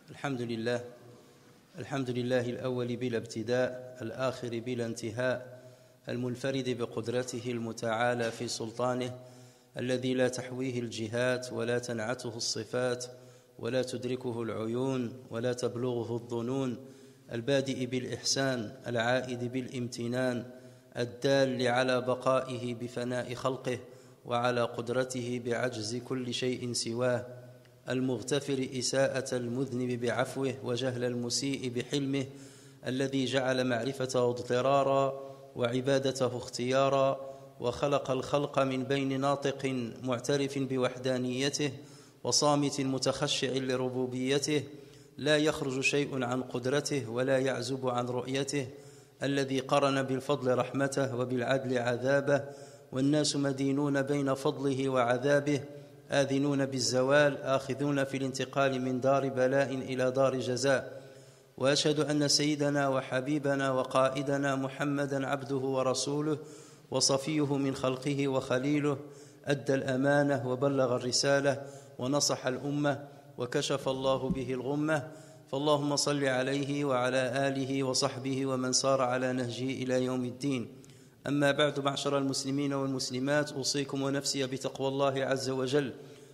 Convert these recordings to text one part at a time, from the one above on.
الحمد لله الأول بلا ابتداء، الآخر بلا انتهاء، المنفرد بقدرته المتعالى في سلطانه، الذي لا تحويه الجهات ولا تنعته الصفات ولا تدركه العيون ولا تبلغه الظنون، البادئ بالإحسان العائد بالامتنان، الدال على بقائه بفناء خلقه وعلى قدرته بعجز كل شيء سواه، المغتفر إساءة المذنب بعفوه وجهل المسيء بحلمه، الذي جعل معرفته اضطرارا وعبادته اختيارا، وخلق الخلق من بين ناطق معترف بوحدانيته وصامت متخشع لربوبيته، لا يخرج شيء عن قدرته ولا يعزب عن رؤيته، الذي قرن بالفضل رحمته وبالعدل عذابه، والناس مدينون بين فضله وعذابه، آذنون بالزوال آخذون في الانتقال من دار بلاء إلى دار جزاء. وأشهد أن سيدنا وحبيبنا وقائدنا محمدًا عبده ورسوله وصفيه من خلقه وخليله، أدى الأمانة وبلغ الرسالة ونصح الأمة وكشف الله به الغمة، فاللهم صل عليه وعلى آله وصحبه ومن سار على نهجه إلى يوم الدين. أما بعد، معشر المسلمين والمسلمات، أوصيكم ونفسي بتقوى الله عز وجل،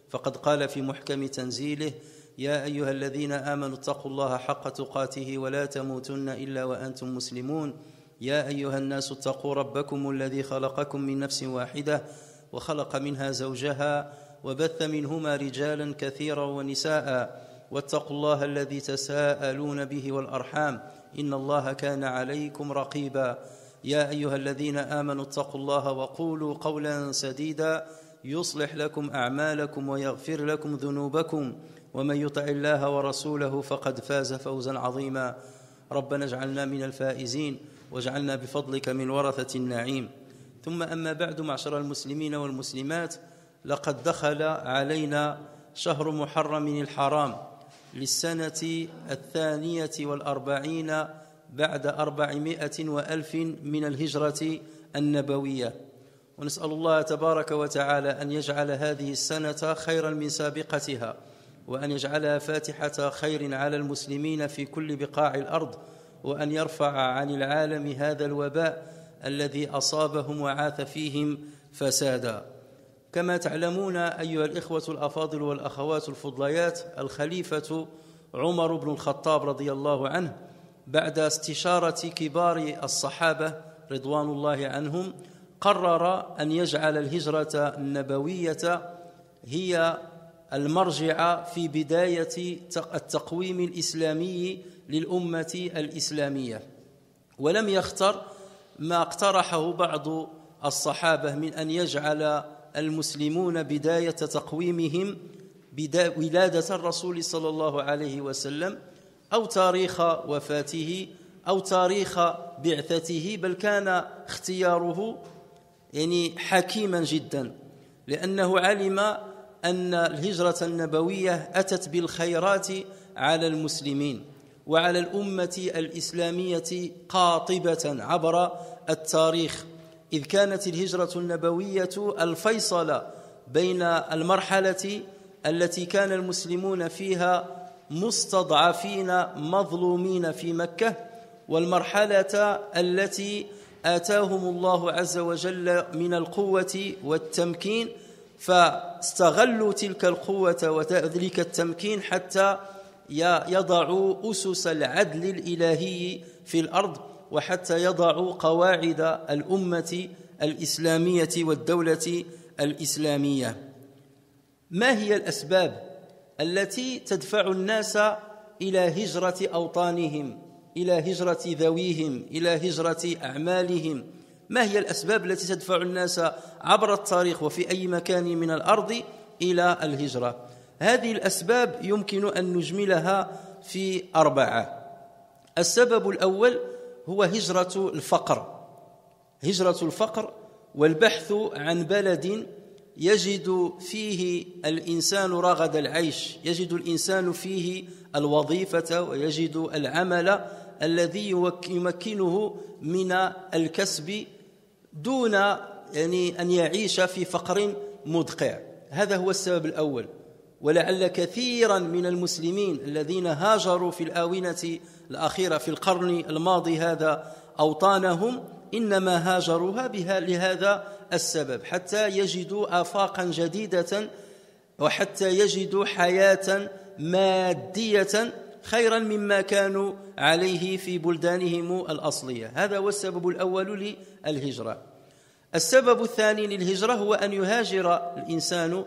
فقد قال في محكم تنزيله: يا أيها الذين آمنوا اتقوا الله حق تقاته ولا تموتن إلا وأنتم مسلمون. يا أيها الناس اتقوا ربكم الذي خلقكم من نفس واحدة وخلق منها زوجها وبث منهما رجالا كثيرا ونساء، واتقوا الله الذي تساءلون به والأرحام إن الله كان عليكم رقيبا. يا أيها الذين آمنوا اتقوا الله وقولوا قولا سديدا يصلح لكم أعمالكم ويغفر لكم ذنوبكم، ومن يطع الله ورسوله فقد فاز فوزا عظيما. ربنا اجعلنا من الفائزين واجعلنا بفضلك من ورثة النعيم. ثم أما بعد، معشر المسلمين والمسلمات، لقد دخل علينا شهر محرم الحرام للسنة 42 بعد 400 من الهجرة النبوية، ونسأل الله تبارك وتعالى أن يجعل هذه السنة خيرا من سابقتها، وأن يجعلها فاتحة خير على المسلمين في كل بقاع الأرض، وأن يرفع عن العالم هذا الوباء الذي أصابهم وعاث فيهم فسادا. كما تعلمون أيها الإخوة الأفاضل والأخوات الفضليات، الخليفة عمر بن الخطاب رضي الله عنه بعد استشارة كبار الصحابة رضوان الله عنهم قرر أن يجعل الهجرة النبوية هي المرجع في بداية التقويم الإسلامي للأمة الإسلامية، ولم يختر ما اقترحه بعض الصحابة من أن يجعل المسلمون بداية تقويمهم ولادة الرسول صلى الله عليه وسلم أو تاريخ وفاته أو تاريخ بعثته، بل كان اختياره حكيما جدا، لأنه علم أن الهجرة النبوية أتت بالخيرات على المسلمين وعلى الأمة الإسلامية قاطبة عبر التاريخ، إذ كانت الهجرة النبوية الفيصل بين المرحلة التي كان المسلمون فيها مستضعفين مظلومين في مكة، والمرحلة التي آتاهم الله عز وجل من القوة والتمكين، فاستغلوا تلك القوة وذلك التمكين حتى يضعوا أسس العدل الإلهي في الأرض، وحتى يضعوا قواعد الأمة الإسلامية والدولة الإسلامية. ما هي الأسباب التي تدفع الناس إلى هجرة أوطانهم، إلى هجرة ذويهم، إلى هجرة أعمالهم؟ ما هي الأسباب التي تدفع الناس عبر التاريخ وفي أي مكان من الأرض إلى الهجرة؟ هذه الأسباب يمكن أن نجملها في 4. السبب الأول هو هجرة الفقر، هجرة الفقر والبحث عن بلد يجد فيه الإنسان رغد العيش، يجد الإنسان فيه الوظيفة ويجد العمل الذي يمكنه من الكسب دون أن يعيش في فقر مدقع. هذا هو السبب الأول. ولعل كثيرا من المسلمين الذين هاجروا في الآونة الأخيرة في القرن الماضي هذا أوطانهم إنما هاجروها لهذا السبب حتى يجدوا آفاقا جديدة وحتى يجدوا حياة مادية خيرا مما كانوا عليه في بلدانهم الأصلية. هذا هو السبب الأول للهجرة. السبب الثاني للهجرة هو أن يهاجر الإنسان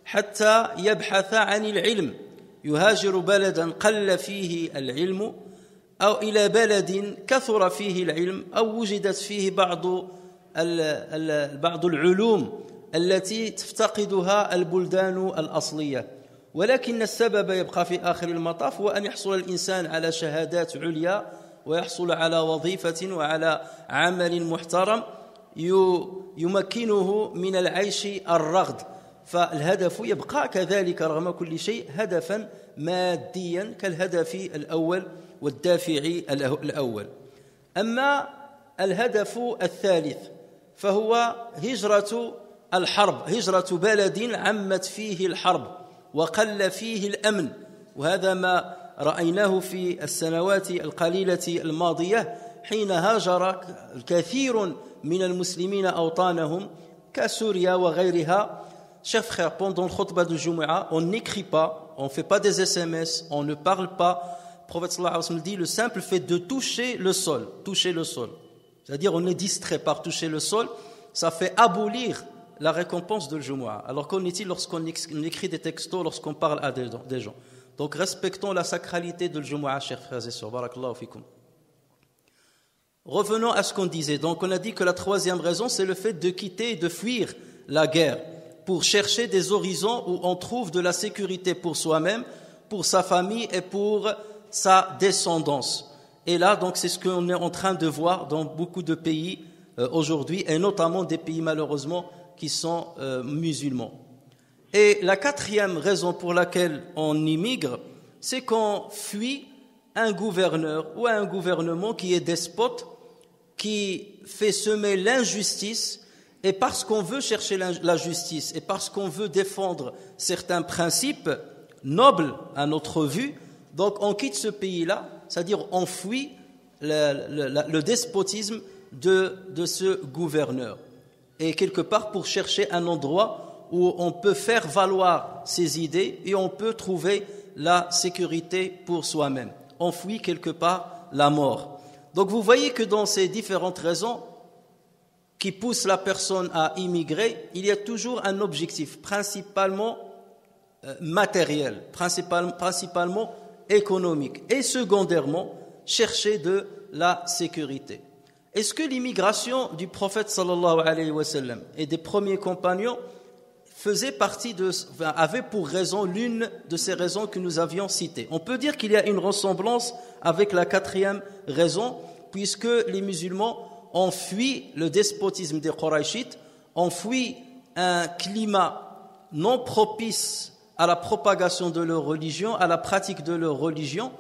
حتى يبحث عن العلم، يهاجر بلدا قل فيه العلم أو إلى بلد كثر فيه العلم أو وجدت فيه بعض العلوم التي تفتقدها البلدان الأصلية. ولكن السبب يبقى في آخر المطاف هو أن يحصل الإنسان على شهادات عليا ويحصل على وظيفة وعلى عمل محترم يمكنه من العيش الرغد. فالهدف يبقى كذلك رغم كل شيء هدفا ماديا كالهدف الأول والدافع الأول. أما الهدف الثالث فهو هجرة الحرب، هجرة بلد عمت فيه الحرب وقل فيه الأمن، وهذا ما رأيناه في السنوات القليلة الماضية حين هاجر الكثير من المسلمين أوطانهم كسوريا وغيرها. Chers frères, pendant le khutbah de Jumu'ah, on n'écrit pas, on ne fait pas des SMS, on ne parle pas. Le prophète sallallahu alayhi wa sallam dit le simple fait de toucher le sol, c'est-à-dire on est distrait par toucher le sol, ça fait abolir la récompense de Jumu'ah. Alors qu'en est-il lorsqu'on écrit des textos, lorsqu'on parle à des gens? Donc respectons la sacralité de Jumu'ah, chers frères et sœurs. Barakallahu fikum. Revenons à ce qu'on disait. Donc on a dit que la troisième raison, c'est le fait de quitter et de fuir la guerre pour chercher des horizons où on trouve de la sécurité pour soi-même, pour sa famille et pour sa descendance. Et là, donc, c'est ce qu'on est en train de voir dans beaucoup de pays aujourd'hui, et notamment des pays malheureusement qui sont musulmans. Et la quatrième raison pour laquelle on immigre, c'est qu'on fuit un gouverneur ou un gouvernement qui est despote, qui fait semer l'injustice. Et parce qu'on veut chercher la justice et parce qu'on veut défendre certains principes nobles à notre vue, donc on quitte ce pays-là, c'est-à-dire on fuit le despotisme de ce gouverneur. Et quelque part pour chercher un endroit où on peut faire valoir ses idées et on peut trouver la sécurité pour soi-même. On fuit quelque part la mort. Donc vous voyez que dans ces différentes raisons qui pousse la personne à immigrer, il y a toujours un objectif, principalement matériel, principalement économique, et secondairement, chercher de la sécurité. Est-ce que l'immigration du prophète sallallahu alayhi wa sallam et des premiers compagnons avait pour raison l'une de ces raisons que nous avions citées? On peut dire qu'il y a une ressemblance avec la quatrième raison, puisque les musulmans on fuit le despotisme des Qurayshites, on fuit un climat non propice à la propagation de leur religion, à la pratique de leur religion.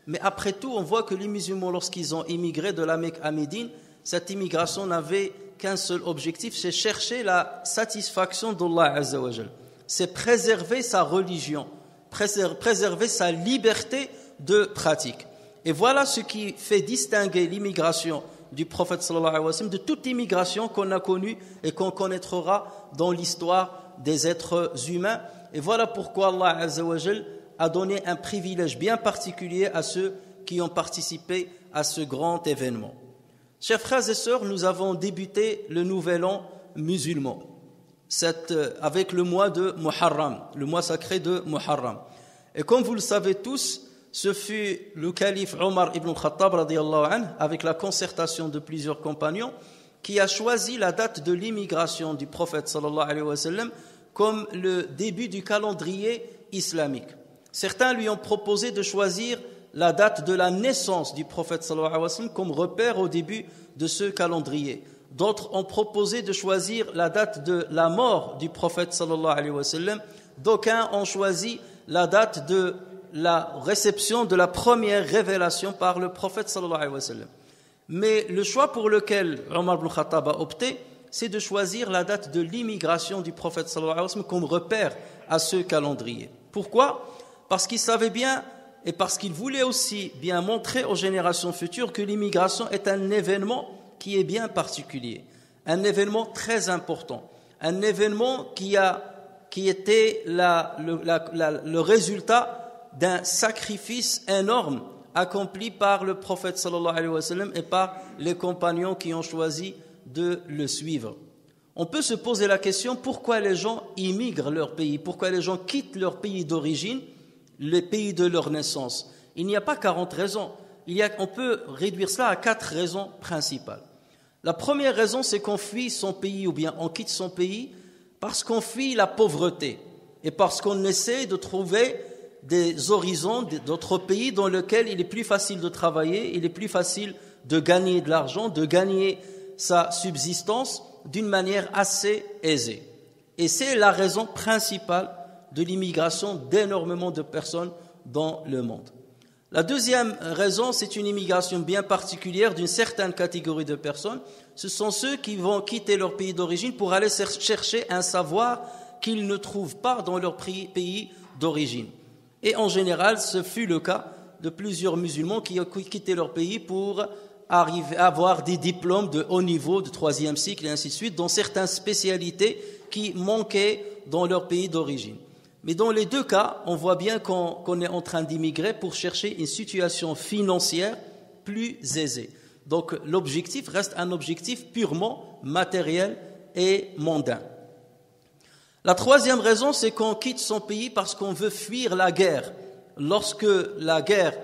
Mais après tout, on voit que les musulmans, lorsqu'ils ont immigré de la Mecque à Médine, cette immigration n'avait qu'un seul objectif, c'est chercher la satisfaction d'Allah Azza wa Jal. C'est préserver sa religion, préserver sa liberté de pratique. Et voilà ce qui fait distinguer l'immigration du prophète sallallahu alayhi wa sallam de toute immigration qu'on a connue et qu'on connaîtra dans l'histoire des êtres humains. Et voilà pourquoi Allah Azza wa Jal a donné un privilège bien particulier à ceux qui ont participé à ce grand événement. Chers frères et sœurs, nous avons débuté le nouvel an musulman avec le mois de Muharram, le mois sacré de Muharram. Et comme vous le savez tous, ce fut le calife Omar ibn al-Khattab radiyallahu anhu, avec la concertation de plusieurs compagnons, qui a choisi la date de l'immigration du prophète sallallahu alayhi wa sallam comme le début du calendrier islamique. Certains lui ont proposé de choisir la date de la naissance du prophète sallallahu alayhi wa sallam comme repère au début de ce calendrier. D'autres ont proposé de choisir la date de la mort du prophète sallallahu alayhi wa sallam. D'aucuns ont choisi la date de la réception de la première révélation par le prophète sallallahu alayhi wa sallam. Mais le choix pour lequel Omar ibn Khattab a opté, c'est de choisir la date de l'immigration du prophète sallallahu alayhi wa sallam comme repère à ce calendrier. Pourquoi? Parce qu'il savait bien et parce qu'il voulait aussi bien montrer aux générations futures que l'immigration est un événement qui est bien particulier, un événement très important, un événement qui était le résultat d'un sacrifice énorme accompli par le prophète sallallahu alayhi wa sallam et par les compagnons qui ont choisi de le suivre. On peut se poser la question, pourquoi les gens immigrent leur pays, pourquoi les gens quittent leur pays d'origine, le pays de leur naissance? Il n'y a pas 40 raisons, on peut réduire cela à 4 raisons principales. La première raison, c'est qu'on fuit son pays ou bien on quitte son pays parce qu'on fuit la pauvreté et parce qu'on essaie de trouver des horizons d'autres pays dans lesquels il est plus facile de travailler, il est plus facile de gagner de l'argent, de gagner sa subsistance d'une manière assez aisée. Et c'est la raison principale de l'immigration d'énormément de personnes dans le monde. La deuxième raison, c'est une immigration bien particulière d'une certaine catégorie de personnes. Ce sont ceux qui vont quitter leur pays d'origine pour aller chercher un savoir qu'ils ne trouvent pas dans leur pays d'origine. Et en général, ce fut le cas de plusieurs musulmans qui ont quitté leur pays pour arriver à avoir des diplômes de haut niveau, de 3e cycle et ainsi de suite, dans certaines spécialités qui manquaient dans leur pays d'origine. Mais dans les deux cas, on voit bien qu'on est en train d'immigrer pour chercher une situation financière plus aisée. Donc l'objectif reste un objectif purement matériel et mondain. La troisième raison, c'est qu'on quitte son pays parce qu'on veut fuir la guerre. Lorsque la guerre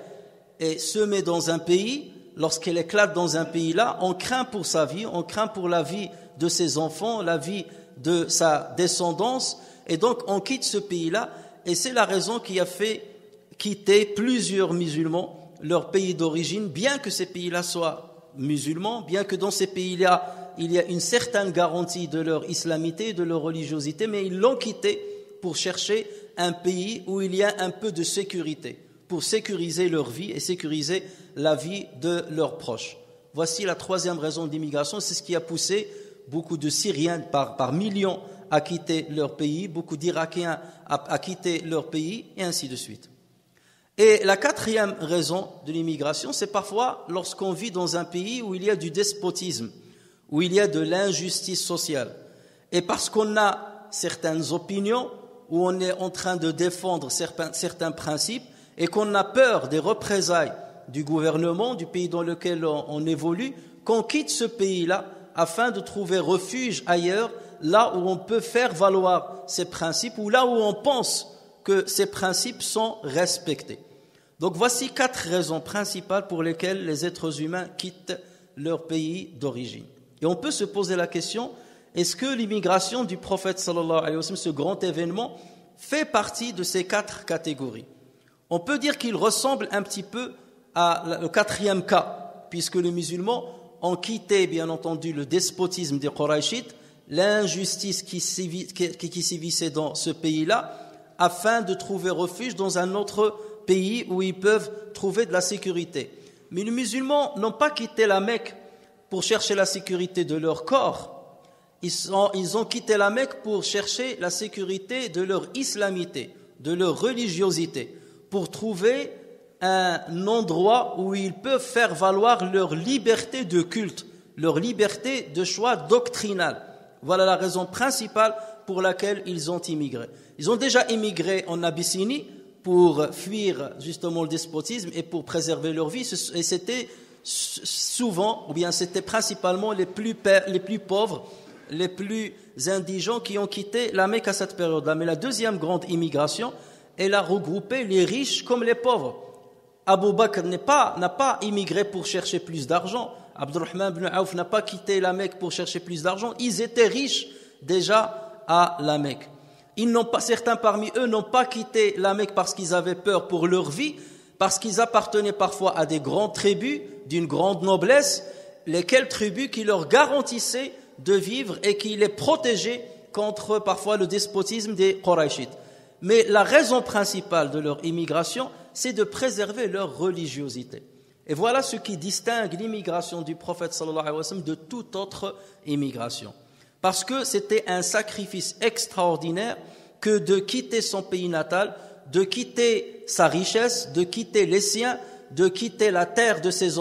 est semée dans un pays, lorsqu'elle éclate dans un pays-là, on craint pour sa vie, on craint pour la vie de ses enfants, la vie de sa descendance, et donc on quitte ce pays-là, et c'est la raison qui a fait quitter plusieurs musulmans leur pays d'origine, bien que ces pays-là soient musulmans, bien que dans ces pays-là, il y a une certaine garantie de leur islamité, de leur religiosité, mais ils l'ont quitté pour chercher un pays où il y a un peu de sécurité, pour sécuriser leur vie et sécuriser la vie de leurs proches. Voici la troisième raison d'immigration, c'est ce qui a poussé beaucoup de Syriens par millions à quitter leur pays, beaucoup d'Irakiens à quitter leur pays, et ainsi de suite. Et la quatrième raison de l'immigration, c'est parfois lorsqu'on vit dans un pays où il y a du despotisme, où il y a de l'injustice sociale. Et parce qu'on a certaines opinions, où on est en train de défendre certains principes, et qu'on a peur des représailles du gouvernement, du pays dans lequel on évolue, qu'on quitte ce pays-là afin de trouver refuge ailleurs, là où on peut faire valoir ces principes, ou là où on pense que ces principes sont respectés. Donc voici 4 raisons principales pour lesquelles les êtres humains quittent leur pays d'origine. Et on peut se poser la question, est-ce que l'immigration du prophète sallallahu alayhi wa sallam, ce grand événement, fait partie de ces 4 catégories? On peut dire qu'il ressemble un petit peu au 4e cas, puisque les musulmans ont quitté, bien entendu, le despotisme des Qurayshites, l'injustice qui sévissait dans ce pays-là, afin de trouver refuge dans un autre pays où ils peuvent trouver de la sécurité. Mais les musulmans n'ont pas quitté la Mecque pour chercher la sécurité de leur corps. Ils ont quitté la Mecque pour chercher la sécurité de leur islamité, de leur religiosité, pour trouver un endroit où ils peuvent faire valoir leur liberté de culte, leur liberté de choix doctrinal. Voilà la raison principale pour laquelle ils ont immigré. Ils ont déjà immigré en Abyssinie pour fuir justement le despotisme et pour préserver leur vie. Et c'était souvent, ou bien c'était principalement les plus pauvres, les plus indigents qui ont quitté la Mecque à cette période-là. Mais la deuxième grande immigration, elle a regroupé les riches comme les pauvres. Abu Bakr n'a pas immigré pour chercher plus d'argent. Abdurrahman ibn Auf n'a pas quitté la Mecque pour chercher plus d'argent. Ils étaient riches déjà à la Mecque. Certains parmi eux n'ont pas quitté la Mecque parce qu'ils avaient peur pour leur vie, parce qu'ils appartenaient parfois à des grandes tribus d'une grande noblesse, lesquelles tribus qui leur garantissaient de vivre et qui les protégeaient contre parfois le despotisme des Qurayshites. Mais la raison principale de leur immigration, c'est de préserver leur religiosité. Et voilà ce qui distingue l'immigration du prophète sallallahu alayhi wa sallam de toute autre immigration. Parce que c'était un sacrifice extraordinaire que de quitter son pays natal, de quitter sa richesse, de quitter les siens, de quitter la terre de ses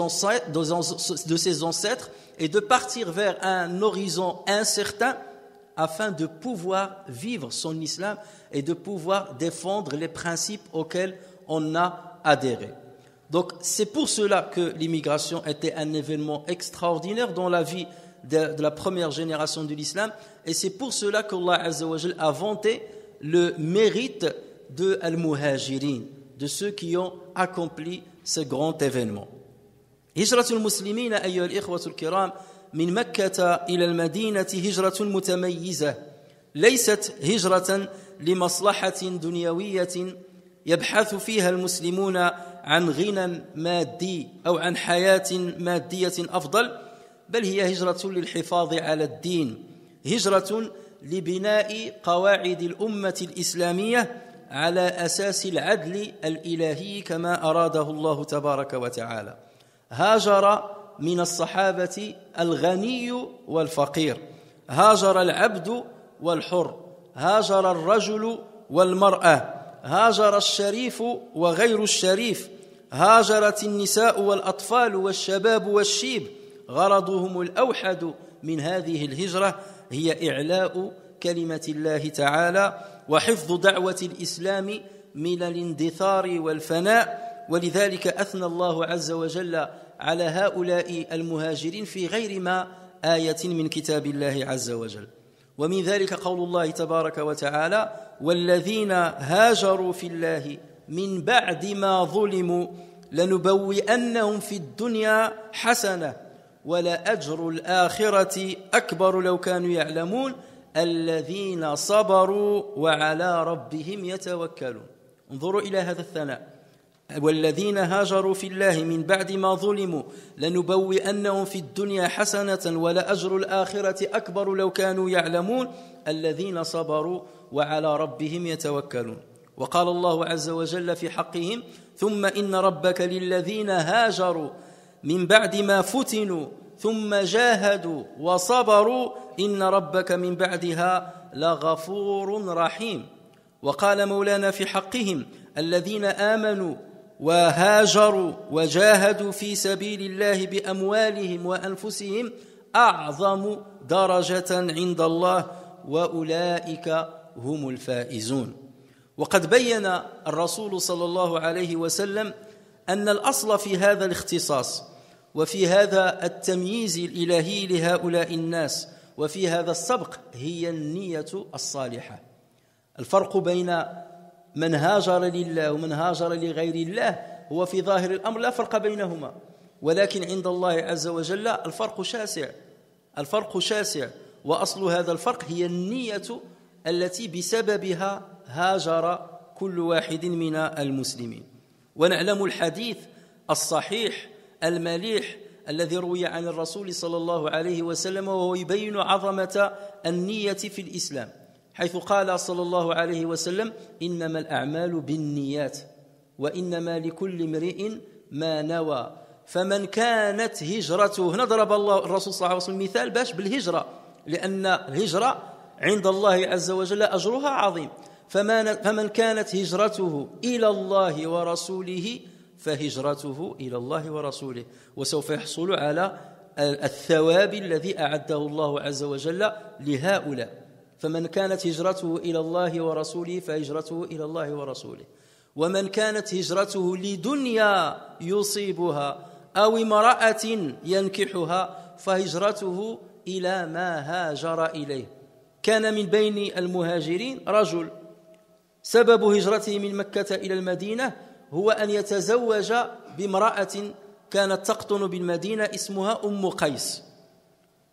ancêtres et de partir vers un horizon incertain afin de pouvoir vivre son islam et de pouvoir défendre les principes auxquels on a adhéré. Donc c'est pour cela que l'immigration était un événement extraordinaire dans la vie de la première génération de l'islam, et c'est pour cela qu'Allah Azza wa Jal a vanté le mérite de al-muhajirin, de ceux qui ont accompli ce grand événement. هجرة المسلمين أيها الإخوة الكرام من مكة إلى المدينة هجرة متميزة، ليست هجرة لمصلحة دنيوية يبحث فيها المسلمون عن غنى مادي أو عن حياة مادية أفضل، بل هي هجرة للحفاظ على الدين، هجرة لبناء قواعد الأمة الإسلامية على أساس العدل الإلهي كما أراده الله تبارك وتعالى. هاجر من الصحابة الغني والفقير، هاجر العبد والحر، هاجر الرجل والمرأة، هاجر الشريف وغير الشريف، هاجرت النساء والأطفال والشباب والشيب. غرضهم الأوحد من هذه الهجرة هي إعلاء كلمة الله تعالى وحفظ دعوة الإسلام من الاندثار والفناء. ولذلك أثنى الله عز وجل على هؤلاء المهاجرين في غير ما آية من كتاب الله عز وجل. ومن ذلك قول الله تبارك وتعالى: والذين هاجروا في الله من بعد ما ظلموا لنبوئنهم في الدنيا حسنة ولأجر الآخرة أكبر لو كانوا يعلمون الذين صبروا وعلى ربهم يتوكلون. انظروا إلى هذا الثناء: والذين هاجروا في الله من بعد ما ظلموا لنبوئنهم في الدنيا حسنة ولأجر الآخرة أكبر لو كانوا يعلمون الذين صبروا وعلى ربهم يتوكلون. وقال الله عز وجل في حقهم: ثم إن ربك للذين هاجروا من بعد ما فتنوا ثم جاهدوا وصبروا إن ربك من بعدها لغفور رحيم. وقال مولانا في حقهم: الذين آمنوا وهاجروا وجاهدوا في سبيل الله بأموالهم وأنفسهم أعظم درجة عند الله وأولئك هم الفائزون. وقد بين الرسول صلى الله عليه وسلم أن الأصل في هذا الاختصاص وفي هذا التمييز الإلهي لهؤلاء الناس وفي هذا السبق هي النية الصالحة. الفرق بين من هاجر لله ومن هاجر لغير الله هو في ظاهر الأمر لا فرق بينهما، ولكن عند الله عز وجل الفرق شاسع، وأصل هذا الفرق هي النية التي بسببها هاجر كل واحد من المسلمين. ونعلم الحديث الصحيح المليح الذي روي عن الرسول صلى الله عليه وسلم وهو يبين عظمة النية في الإسلام، حيث قال صلى الله عليه وسلم: إنما الأعمال بالنيات وإنما لكل امرئ ما نوى فمن كانت هجرته. هنا ضرب الله الرسول صلى الله عليه وسلم مثال باش بالهجرة، لأن الهجرة عند الله عز وجل أجرها عظيم. فمن كانت هجرته إلى الله ورسوله فهجرته إلى الله ورسوله، وسوف يحصل على الثواب الذي أعده الله عز وجل لهؤلاء. فمن كانت هجرته إلى الله ورسوله فهجرته إلى الله ورسوله. ومن كانت هجرته لدنيا يصيبها أو امرأة ينكحها فهجرته إلى ما هاجر إليه. كان من بين المهاجرين رجل سبب هجرته من مكة إلى المدينة هو أن يتزوج بامرأة كانت تقطن بالمدينة اسمها أم قيس.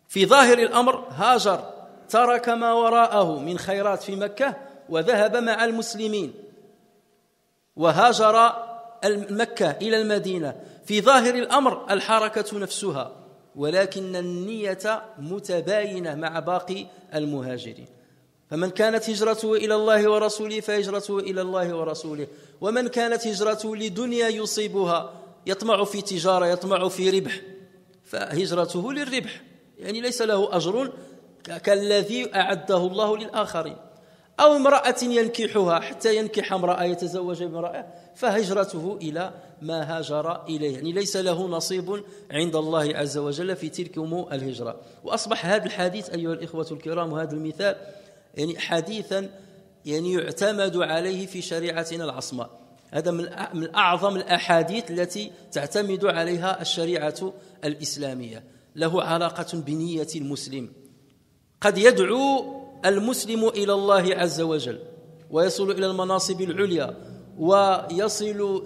في ظاهر الأمر هاجر، ترك ما وراءه من خيرات في مكة وذهب مع المسلمين وهاجر مكة إلى المدينة. في ظاهر الأمر الحركة نفسها، ولكن النية متباينة مع باقي المهاجرين. فمن كانت هجرته إلى الله ورسوله فهجرته إلى الله ورسوله. ومن كانت هجرته لدنيا يصيبها، يطمع في تجارة، يطمع في ربح، فهجرته للربح، يعني ليس له أجر كالذي أعده الله للآخرين. أو امرأة ينكحها حتى ينكح امرأة يتزوج بامرأة فهجرته إلى ما هاجر إليه، يعني ليس له نصيب عند الله عز وجل في تلك الهجرة. وأصبح هذا الحديث أيها الإخوة الكرام وهذا المثال يعني حديثا يعني يعتمد عليه في شريعتنا العصماء. هذا من أعظم الأحاديث التي تعتمد عليها الشريعة الإسلامية، له علاقة بنية المسلم. قد يدعو المسلم إلى الله عز وجل ويصل إلى المناصب العليا ويصل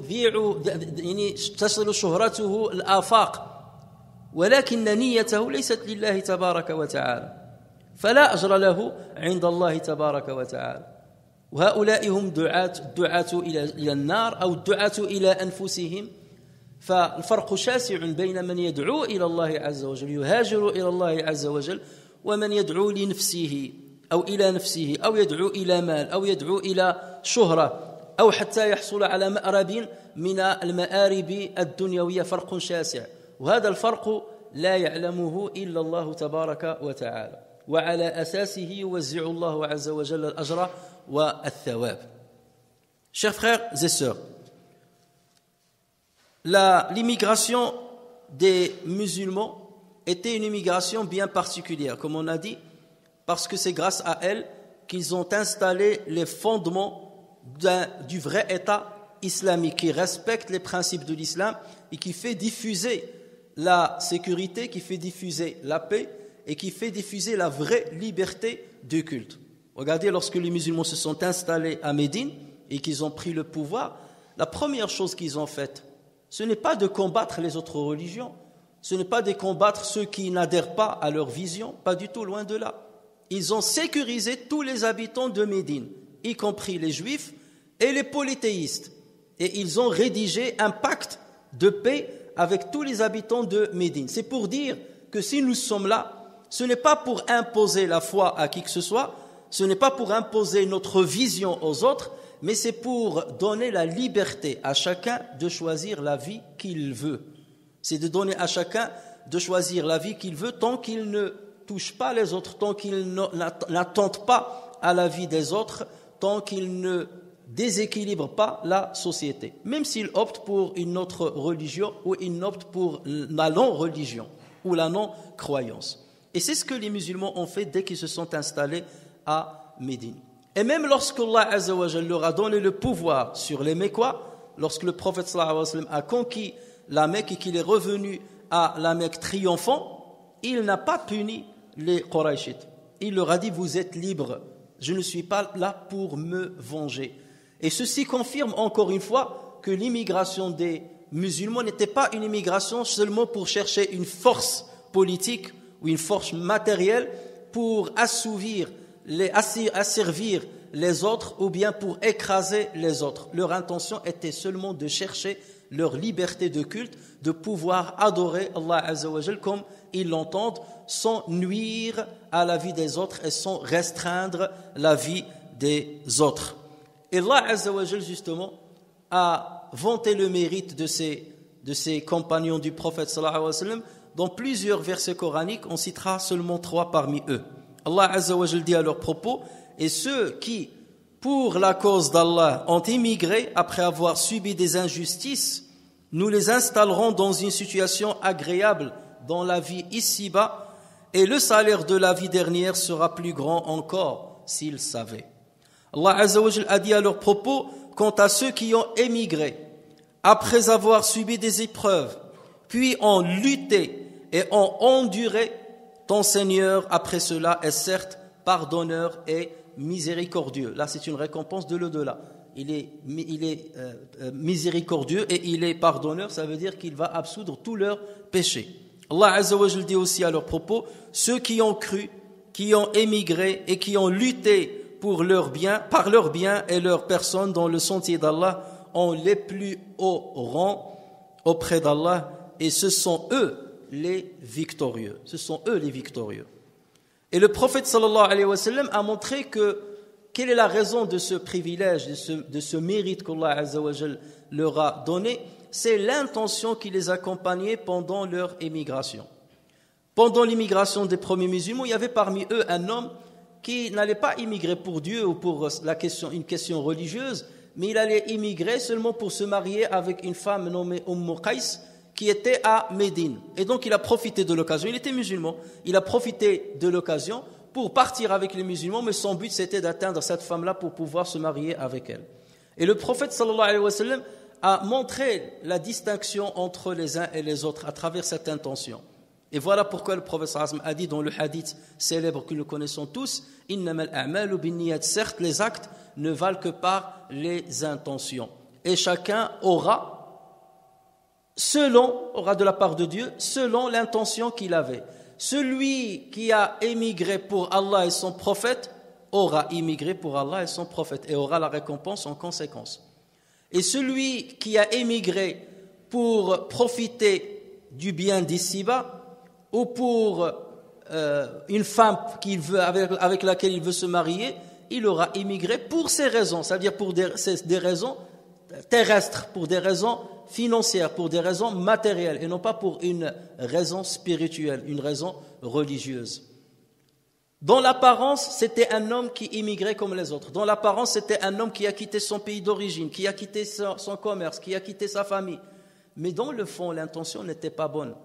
يعني تصل شهرته الآفاق، ولكن نيته ليست لله تبارك وتعالى، فلا أجر له عند الله تبارك وتعالى. وهؤلاء هم الدعاة إلى النار أو الدعاة إلى أنفسهم. فالفرق شاسع بين من يدعو إلى الله عز وجل يهاجر إلى الله عز وجل ومن يدعو لنفسه أو إلى نفسه أو يدعو إلى مال أو يدعو إلى شهرة أو حتى يحصل على مأرب من المآرب الدنيوية. فرق شاسع، وهذا الفرق لا يعلمه إلا الله تبارك وتعالى، وعلى أساسه يوزع الله عز وجل الأجر والثواب. Chers frères et sœurs, l'immigration des musulmans était une immigration bien particulière, comme on a dit, parce que c'est grâce à elle qu'ils ont installé les fondements du vrai État islamique qui respecte les principes de l'islam et qui fait diffuser la sécurité, qui fait diffuser la paix et qui fait diffuser la vraie liberté de culte. Regardez, lorsque les musulmans se sont installés à Médine et qu'ils ont pris le pouvoir, la première chose qu'ils ont faite, ce n'est pas de combattre les autres religions, ce n'est pas de combattre ceux qui n'adhèrent pas à leur vision, pas du tout, loin de là. Ils ont sécurisé tous les habitants de Médine, y compris les juifs et les polythéistes. Et ils ont rédigé un pacte de paix avec tous les habitants de Médine. C'est pour dire que si nous sommes là, ce n'est pas pour imposer la foi à qui que ce soit, ce n'est pas pour imposer notre vision aux autres, mais c'est pour donner la liberté à chacun de choisir la vie qu'il veut. C'est de donner à chacun de choisir la vie qu'il veut tant qu'il ne touche pas les autres, tant qu'il n'attente pas à la vie des autres, tant qu'il ne déséquilibre pas la société, même s'il opte pour une autre religion ou il opte pour la non-religion ou la non-croyance. Et c'est ce que les musulmans ont fait dès qu'ils se sont installés à Médine. Et même lorsque Allah Azza wa Jalla leur a donné le pouvoir sur les Mécois, lorsque le prophète sallallahu alayhi wa sallam a conquis la Mecque et qu'il est revenu à la Mecque triomphant, il n'a pas puni les Qurayshites. Il leur a dit: vous êtes libres, je ne suis pas là pour me venger. Et ceci confirme encore une fois que l'immigration des musulmans n'était pas une immigration seulement pour chercher une force politique ou une force matérielle pour asservir les autres ou bien pour écraser les autres. Leur intention était seulement de chercher leur liberté de culte, de pouvoir adorer Allah Azza wa Jal comme ils l'entendent, sans nuire à la vie des autres et sans restreindre la vie des autres. Et Allah Azza wa Jal justement a vanté le mérite de ces compagnons du prophète sallallahu alayhi wa sallam. Dans plusieurs versets coraniques, on citera seulement 3 parmi eux. Allah Azza wa Jal dit à leur propos: et ceux qui, pour la cause d'Allah, ont immigré après avoir subi des injustices, nous les installerons dans une situation agréable dans la vie ici-bas, et le salaire de la vie dernière sera plus grand encore s'ils savaient. Allah Azza wa Jal a dit à leur propos: quant à ceux qui ont émigré après avoir subi des épreuves, puis ont lutté et ont enduré, ton Seigneur après cela est certes pardonneur et miséricordieux. Là, c'est une récompense de l'au-delà. Il est miséricordieux et il est pardonneur, ça veut dire qu'il va absoudre tous leurs péchés. Allah Azza wa Jal dit aussi à leur propos: ceux qui ont cru, qui ont émigré et qui ont lutté pour leur bien, par leur bien et leur personne dans le sentier d'Allah, ont les plus hauts rangs auprès d'Allah, et ce sont eux les victorieux. Ce sont eux les victorieux. Et le prophète sallallahu alayhi wa sallam a montré quelle est la raison de ce privilège, de ce mérite qu'Allah Azza wa Jal leur a donné. C'est l'intention qui les accompagnait pendant leur émigration. Pendant l'immigration des premiers musulmans, il y avait parmi eux un homme qui n'allait pas immigrer pour Dieu ou pour une question religieuse, mais il allait immigrer seulement pour se marier avec une femme nommée Qais qui était à Médine. Et donc il a profité de l'occasion, il était musulman, il a profité de l'occasion pour partir avec les musulmans, mais son but c'était d'atteindre cette femme-là pour pouvoir se marier avec elle. Et le prophète sallallahu alayhi wa sallam a montré la distinction entre les uns et les autres à travers cette intention. Et voilà pourquoi le prophète sallallahu alayhi wa sallam a dit dans le hadith célèbre que nous connaissons tous, innamal a'malu binniyat, certes les actes ne valent que par les intentions. Et chacun aura de la part de Dieu, selon l'intention qu'il avait. Celui qui a émigré pour Allah et son prophète aura immigré pour Allah et son prophète et aura la récompense en conséquence. Et celui qui a émigré pour profiter du bien d'ici-bas ou pour une femme avec laquelle il veut se marier, il aura immigré pour ces raisons, c'est-à-dire pour des raisons terrestres, pour des raisons financières, pour des raisons matérielles et non pas pour une raison spirituelle, une raison religieuse. Dans l'apparence, c'était un homme qui immigrait comme les autres. Dans l'apparence, c'était un homme qui a quitté son pays d'origine, qui a quitté son commerce, qui a quitté sa famille. Mais dans le fond, l'intention n'était pas bonne.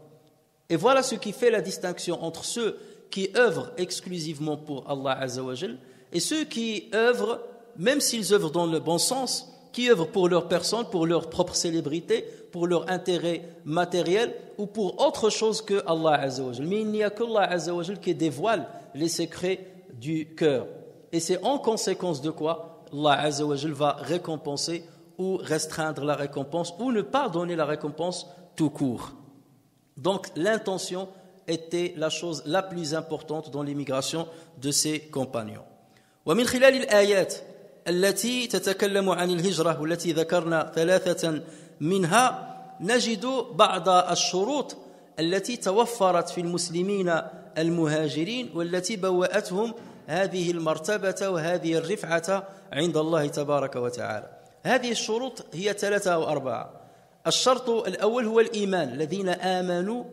Et voilà ce qui fait la distinction entre ceux qui œuvrent exclusivement pour Allah Azza wa Jal et ceux qui œuvrent, même s'ils œuvrent dans le bon sens, qui œuvrent pour leur personne, pour leur propre célébrité, pour leur intérêt matériel ou pour autre chose que Allah Azza wa Jal. Mais il n'y a qu'Allah Azza wa Jal qui dévoile les secrets du cœur. Et c'est en conséquence de quoi Allah Azza wa Jal va récompenser ou restreindre la récompense ou ne pas donner la récompense tout court. Donc l'intention était la chose la plus importante dans l'immigration de ses compagnons. ومن خلال الآيات التي تتكلم عن الهجرة والتي ذكرنا ثلاثة منها نجد بعض الشروط التي توفرت في المسلمين المهاجرين والتي بوأتهم هذه المرتبة وهذه الرفعة عند الله تبارك وتعالى. هذه الشروط هي 3 أو 4. الشرط الأول هو الإيمان، الذين آمنوا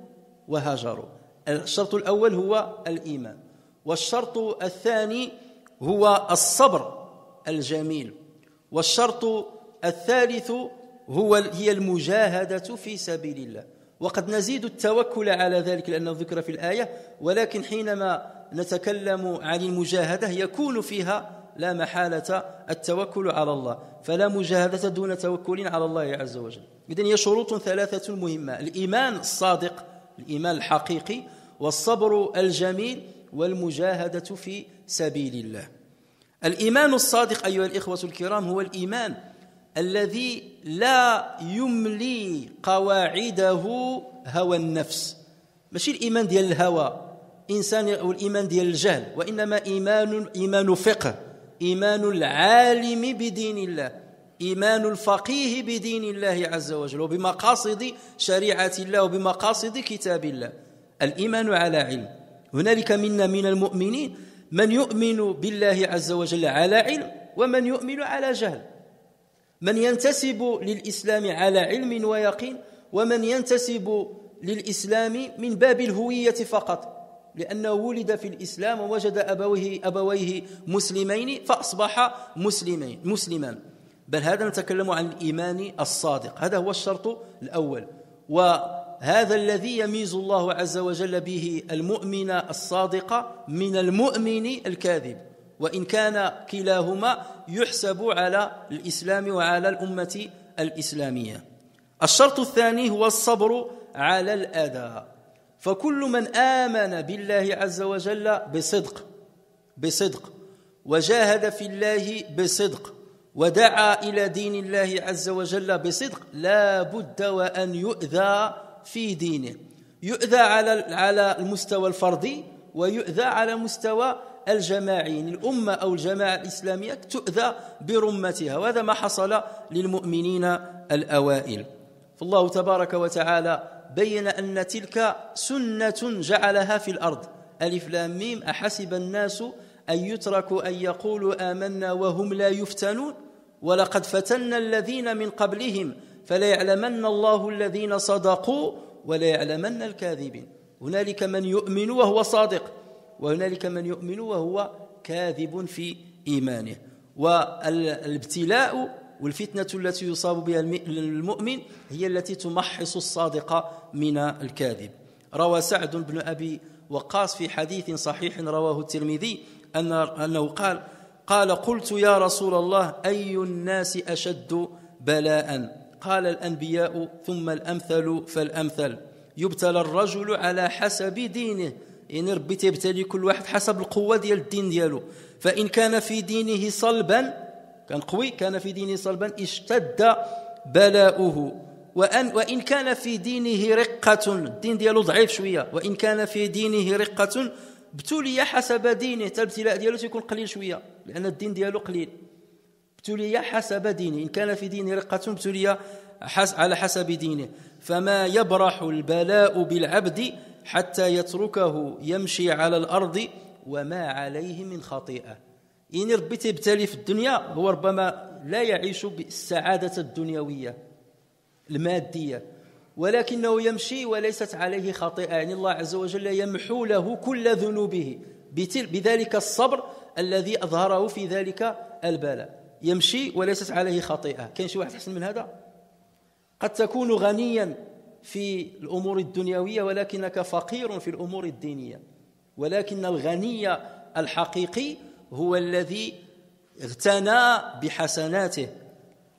وهاجروا. الشرط الأول هو الإيمان، والشرط الثاني هو الصبر الجميل، والشرط الثالث هي المجاهدة في سبيل الله. وقد نزيد التوكل على ذلك لأنه ذكر في الآية، ولكن حينما نتكلم عن المجاهدة يكون فيها لا محالة التوكل على الله، فلا مجاهدة دون توكل على الله عز وجل. إذن هي شروط 3 مهمة: الإيمان الصادق، الإيمان الحقيقي، والصبر الجميل، والمجاهدة في سبيل الله. الإيمان الصادق أيها الإخوة الكرام هو الإيمان الذي لا يملي قواعده هوى النفس، ماشي الإيمان ديال الهوى إنسان أو الإيمان ديال الجهل، وإنما إيمان فقه، إيمان العالم بدين الله، إيمان الفقيه بدين الله عز وجل وبمقاصد شريعة الله وبمقاصد كتاب الله. الإيمان على علم. هنالك منا من المؤمنين من يؤمن بالله عز وجل على علم ومن يؤمن على جهل، من ينتسب للإسلام على علم ويقين ومن ينتسب للإسلام من باب الهوية فقط، لأنه ولد في الإسلام ووجد أبويه مسلمين فأصبح مسلما. بل هذا نتكلم عن الإيمان الصادق، هذا هو الشرط الأول، وهذا الذي يميز الله عز وجل به المؤمن الصادق من المؤمن الكاذب، وإن كان كلاهما يحسب على الإسلام وعلى الأمة الإسلامية. الشرط الثاني هو الصبر على الأذى، فكل من آمن بالله عز وجل بصدق وجاهد في الله بصدق ودعا إلى دين الله عز وجل بصدق لا بد وأن يؤذى في دينه، يؤذى على المستوى الفردي ويؤذى على مستوى الجماعي. الأمة أو الجماعة الإسلامية تؤذى برمتها، وهذا ما حصل للمؤمنين الأوائل. فالله تبارك وتعالى بين أن تلك سنة جعلها في الأرض. ألف لام ميم أحسب الناس أن يتركوا أن يقولوا آمنا وهم لا يفتنون ولقد فتنا الذين من قبلهم فليعلمن الله الذين صدقوا وليعلمن الكاذبين. هنالك من يؤمن وهو صادق، وهنالك من يؤمن وهو كاذب في إيمانه. والابتلاء والفتنة التي يصاب بها المؤمن هي التي تمحص الصادق من الكاذب. روى سعد بن أبي وقاص في حديث صحيح رواه الترمذي أنه قال قلت يا رسول الله أي الناس أشد بلاء؟ قال الأنبياء ثم الأمثل فالأمثل. يبتلى الرجل على حسب دينه، يعني ربي تيبتلي كل واحد حسب القوة ديال الدين ديالو. فإن كان في دينه صلبا، كان قوي، كان في دينه صلبا اشتد بلاؤه. وإن كان في دينه رقة، الدين ديالو ضعيف شوية، وإن كان في دينه رقة ابتلي حسب دينه، الابتلاء ديالو تيكون قليل شوية لأن الدين ديالو قليل. ابتلي حسب دينه، إن كان في دينه رقة ابتلي على حسب دينه. فما يبرح البلاء بالعبد حتى يتركه يمشي على الأرض وما عليه من خطيئة. إن ربي تبتلي في الدنيا هو ربما لا يعيش بالسعادة الدنيوية المادية، ولكنه يمشي وليست عليه خطيئة، يعني الله عز وجل يمحو له كل ذنوبه بذلك الصبر الذي أظهره في ذلك البلاء. يمشي وليست عليه خطيئة. كاين شي واحد أحسن من هذا؟ قد تكون غنيا في الأمور الدنيوية ولكنك فقير في الأمور الدينية، ولكن الغني الحقيقي هو الذي اغتنى بحسناته،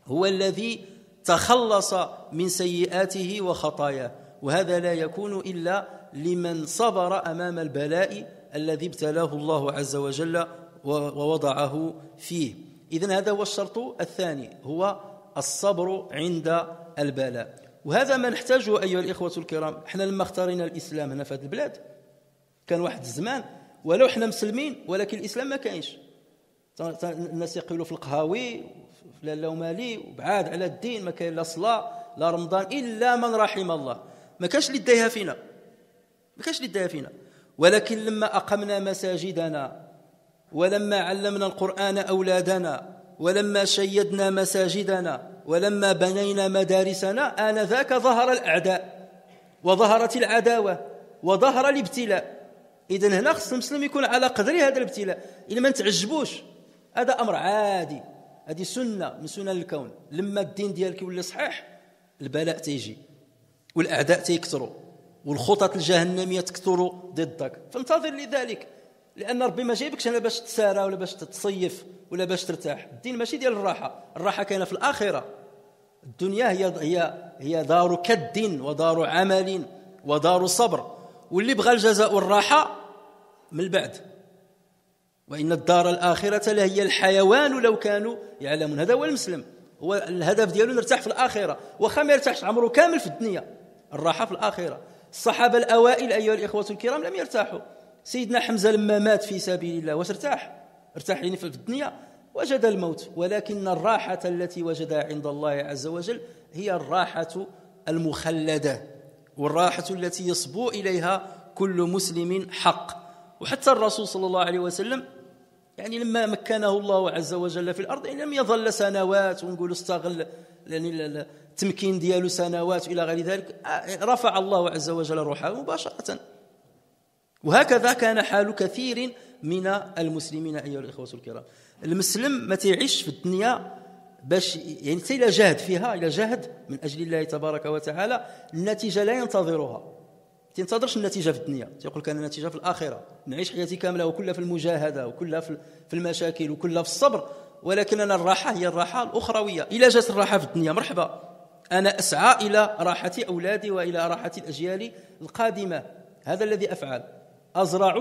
هو الذي تخلص من سيئاته وخطاياه. وهذا لا يكون إلا لمن صبر أمام البلاء الذي ابتلاه الله عز وجل ووضعه فيه. إذن هذا هو الشرط الثاني، هو الصبر عند البلاء. وهذا ما نحتاجه أيها الإخوة الكرام. احنا لما اختارنا الإسلام هنا في هذه البلاد كان واحد الزمان ولو احنا مسلمين ولكن الإسلام ما كاينش. الناس يقولوا في القهاوي لا اللومالي وبعاد على الدين، ما كاين لا صلاة لا رمضان إلا من رحم الله. ما كاش اللي دايها فينا، ما كاش اللي دايها فينا. ولكن لما أقمنا مساجدنا ولما علمنا القرآن أولادنا ولما شيدنا مساجدنا ولما بنينا مدارسنا آنذاك ظهر الأعداء وظهرت العداوة وظهر الابتلاء. إذن هنا خص المسلم يكون على قدر هذا الابتلاء. إلا ما نتعجبوش هذا أمر عادي، هذه سنة من سنن الكون. لما الدين ديالك يولي صحيح البلاء تيجي والأعداء تيكثروا والخطط الجهنمية تكثروا ضدك، فانتظر لذلك، لأن ربي ما جايبكش هنا باش تسارى ولا باش تصيف ولا باش ترتاح. الدين ماشي ديال الراحة، الراحة كاينة في الآخرة. الدنيا هي دار كد ودار عمل ودار صبر، واللي بغى الجزاء والراحة من البعد. وإن الدار الآخرة لهي الحيوان لو كانوا يعلمون. هذا هو المسلم، هو الهدف ديالو نرتاح في الآخرة، وخا ما يرتاحش عمره كامل في الدنيا، الراحة في الآخرة. الصحابة الأوائل أيها الإخوة الكرام لم يرتاحوا. سيدنا حمزة لما مات في سبيل الله واش ارتاح يعني في الدنيا؟ وجد الموت. ولكن الراحة التي وجدها عند الله عز وجل هي الراحة المخلدة، والراحة التي يصبو إليها كل مسلم حق. وحتى الرسول صلى الله عليه وسلم يعني لما مكنه الله عز وجل في الأرض يعني لم يظل سنوات ونقول استغل يعني التمكين دياله سنوات إلى غير ذلك، رفع الله عز وجل روحه مباشرة. وهكذا كان حال كثير من المسلمين أيها الإخوة الكرام. المسلم ما تعيش في الدنيا باش يعني إلى جاهد فيها، إلى جاهد من أجل الله تبارك وتعالى، النتيجة لا ينتظرها. تنتظرش النتيجة في الدنيا، تقول كان النتيجة في الآخرة. نعيش حياتي كاملة وكلها في المجاهدة وكلها في المشاكل وكلها في الصبر، ولكن أنا الراحة هي الراحة الأخروية. إلى جات الراحة في الدنيا مرحبا، أنا أسعى إلى راحة أولادي وإلى راحة الأجيال القادمة. هذا الذي أفعل. أزرع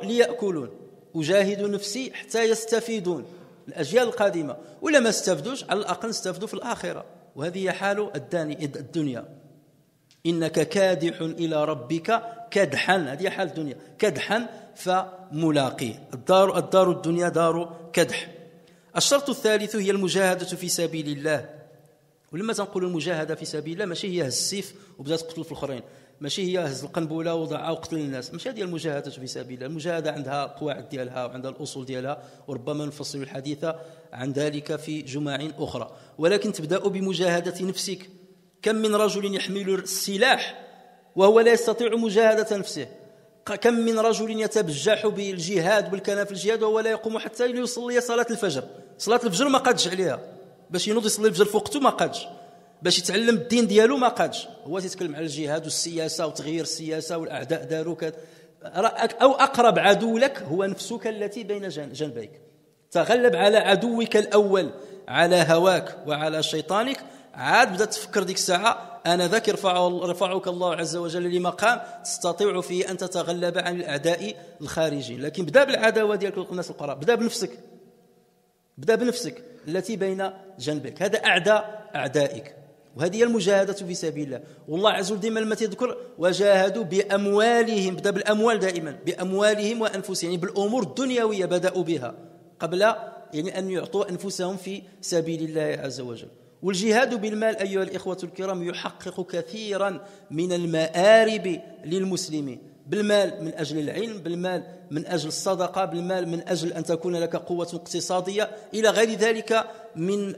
ليأكلون، أجاهد نفسي حتى يستفيدون الأجيال القادمة، ولا ما استفدوش على الأقل استفدوا في الآخرة. وهذه حال الدنيا. إنك كادح إلى ربك كدحا، هذه حال الدنيا، كدحا فملاقيه. الدار الدنيا دار كدح. الشرط الثالث هي المجاهدة في سبيل الله. ولما تنقول المجاهدة في سبيل الله ماشي هي هز السيف وبدات تقتل في الآخرين، ماشي هي هز القنبلة وضعها وقتل الناس، ماشي هذه المجاهدة في سبيل الله. المجاهدة عندها القواعد ديالها وعندها الأصول ديالها، وربما نفصل الحديث عن ذلك في جمع أخرى. ولكن تبدأ بمجاهدة نفسك. كم من رجل يحمل السلاح وهو لا يستطيع مجاهدة نفسه، كم من رجل يتبجح بالجهاد والكلام في الجهاد وهو لا يقوم حتى يصلي صلاة الفجر. صلاة الفجر ما قادش عليها، باش ينوض يصلي الفجر في وقته ما قادش، باش يتعلم الدين ديالو ما قادش. هو تيتكلم على الجهاد والسياسة وتغيير السياسة والأعداء داروا أو أقرب عدو لك هو نفسك التي بين جنبيك. تغلب على عدوك الأول، على هواك وعلى شيطانك، عاد بدأت تفكر ديك الساعة أنا ذاك رفعك الله عز وجل لمقام تستطيع فيه أن تتغلب عن الأعداء الخارجين. لكن بدأ بالعداوة ديالك الناس القراء، بدأ بنفسك التي بين جنبك. هذا أعدائك، وهذه هي المجاهدة في سبيل الله. والله عز وجل دائما لما تذكر وجاهدوا بأموالهم، بدأ بالأموال دائما، بأموالهم وأنفسهم، يعني بالأمور الدنيوية بدأوا بها قبل يعني أن يعطوا أنفسهم في سبيل الله عز وجل. والجهاد بالمال أيها الإخوة الكرام يحقق كثيرا من المآرب للمسلمين. بالمال من أجل العلم، بالمال من أجل الصدقة، بالمال من أجل أن تكون لك قوة اقتصادية، إلى غير ذلك من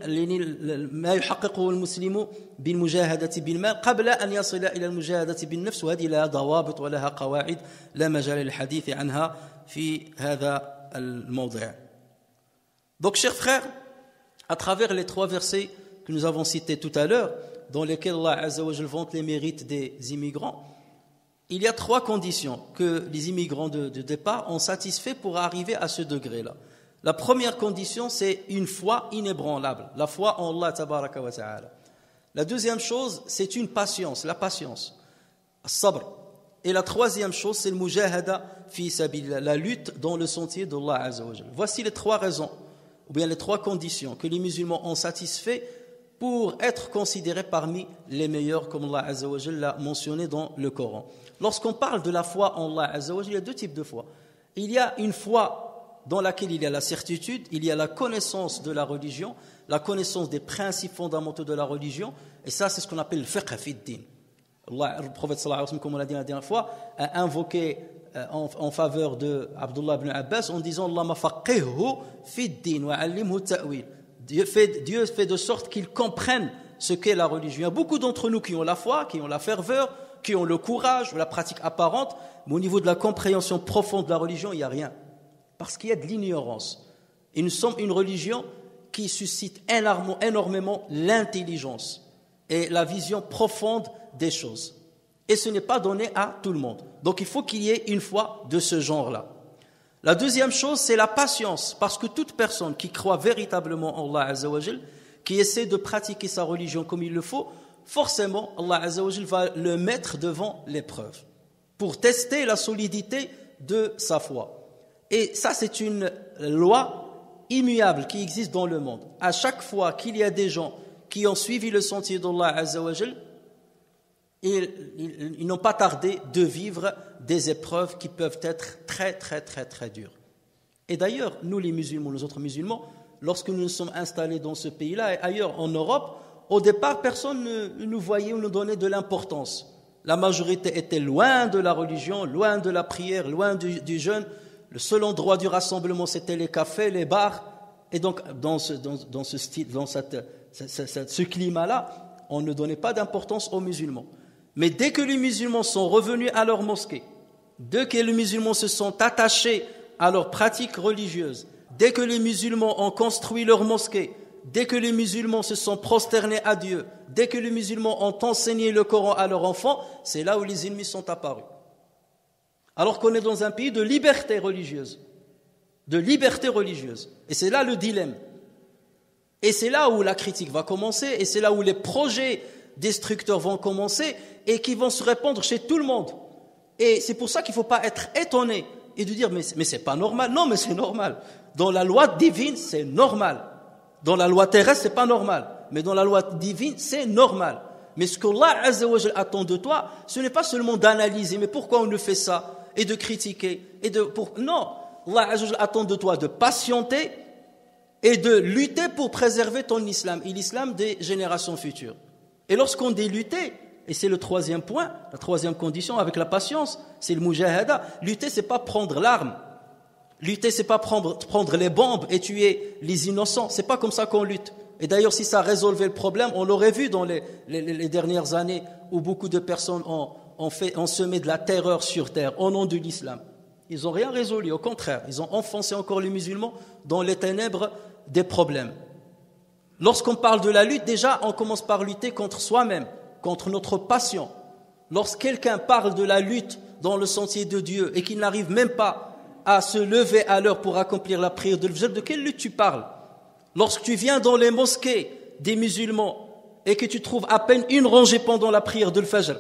ما يحققه المسلم بالمجاهدة بالمال قبل أن يصل إلى المجاهدة بالنفس. وهذه لها ضوابط ولها قواعد لا مجال للحديث عنها في هذا الموضوع. Donc, chers frères, à travers les 3 versets que nous avons cités tout à l'heure, dans lesquels Allah Azza wa Jal vante les mérites des immigrants, il y a 3 conditions que les immigrants de départ ont satisfait pour arriver à ce degré-là. La première condition, c'est une foi inébranlable, la foi en Allah tabaraka wa ta'ala. La deuxième chose, c'est une patience, la patience, as-sabr. Et la troisième chose, c'est le mujahada fi sabilillah, la lutte dans le sentier d'Allah Azza wa Jal. Voici les 3 raisons, ou bien les 3 conditions que les musulmans ont satisfait pour être considérés parmi les meilleurs, comme Allah Azza wa Jal l'a mentionné dans le Coran. Lorsqu'on parle de la foi en Allah Azza wa Jal, il y a 2 types de foi. Il y a une foi dans laquelle il y a la certitude, il y a la connaissance de la religion, la connaissance des principes fondamentaux de la religion, et ça c'est ce qu'on appelle le fiqh fi d-din. Le prophète sallallahu alayhi wa sallam, comme on l'a dit la dernière fois, a invoqué en faveur de Abdullah ibn Abbas en disant Allahumma faqihhu fi d-din wa 'allimhu ta'wil. Dieu fait de sorte qu'ils comprennent ce qu'est la religion. Il y a beaucoup d'entre nous qui ont la foi, qui ont la ferveur, qui ont le courage ou la pratique apparente, mais au niveau de la compréhension profonde de la religion, il n'y a rien. Parce qu'il y a de l'ignorance. Et nous sommes une religion qui suscite énormément l'intelligence et la vision profonde des choses. Et ce n'est pas donné à tout le monde. Donc il faut qu'il y ait une foi de ce genre-là. La deuxième chose, c'est la patience, parce que toute personne qui croit véritablement en Allah Azza wa Jal, qui essaie de pratiquer sa religion comme il le faut, forcément, Allah Azza wa Jal va le mettre devant l'épreuve pour tester la solidité de sa foi. Et ça, c'est une loi immuable qui existe dans le monde. À chaque fois qu'il y a des gens qui ont suivi le sentier d'Allah Azza wa Jal, ils n'ont pas tardé de vivre des épreuves qui peuvent être très, très, très, très dures. Et d'ailleurs, nous les musulmans, nous autres musulmans, lorsque nous nous sommes installés dans ce pays-là et ailleurs en Europe, au départ, personne ne nous voyait ou nous donnait de l'importance. La majorité était loin de la religion, loin de la prière, loin du jeûne. Le seul endroit du rassemblement, c'était les cafés, les bars. Et donc, dans ce style, dans ce climat-là, on ne donnait pas d'importance aux musulmans. Mais dès que les musulmans sont revenus à leur mosquée, dès que les musulmans se sont attachés à leurs pratiques religieuses, dès que les musulmans ont construit leur mosquée, dès que les musulmans se sont prosternés à Dieu, dès que les musulmans ont enseigné le Coran à leurs enfants, c'est là où les ennemis sont apparus. Alors qu'on est dans un pays de liberté religieuse. De liberté religieuse. Et c'est là le dilemme. Et c'est là où la critique va commencer, et c'est là où les projets destructeurs vont commencer, et qui vont se répandre chez tout le monde. Et c'est pour ça qu'il ne faut pas être étonné et de dire mais c'est pas normal. Non, mais c'est normal. Dans la loi divine, c'est normal. Dans la loi terrestre, c'est pas normal. Mais dans la loi divine, c'est normal. Mais ce qu'Allah Azza wa Jal attend de toi, ce n'est pas seulement d'analyser, mais pourquoi on le fait ça, et de critiquer, non, Allah Azza wa Jal attend de toi de patienter et de lutter pour préserver ton islam et l'islam des générations futures. Et lorsqu'on dit lutter, et c'est le 3e point, la 3e condition avec la patience, c'est le mujahada. Lutter, c'est pas prendre l'arme. Lutter, c'est pas prendre les bombes et tuer les innocents. C'est pas comme ça qu'on lutte. Et d'ailleurs, si ça résolvait le problème, on l'aurait vu dans les dernières années où beaucoup de personnes on se met de la terreur sur terre au nom de l'islam. Ils n'ont rien résolu, au contraire, ils ont enfoncé encore les musulmans dans les ténèbres des problèmes. Lorsqu'on parle de la lutte, déjà, on commence par lutter contre soi-même, contre notre passion. Lorsque quelqu'un parle de la lutte dans le sentier de Dieu et qu'il n'arrive même pas à se lever à l'heure pour accomplir la prière de l'Fajr, de quelle lutte tu parles? Lorsque tu viens dans les mosquées des musulmans et que tu trouves à peine une rangée pendant la prière de l'Fajr,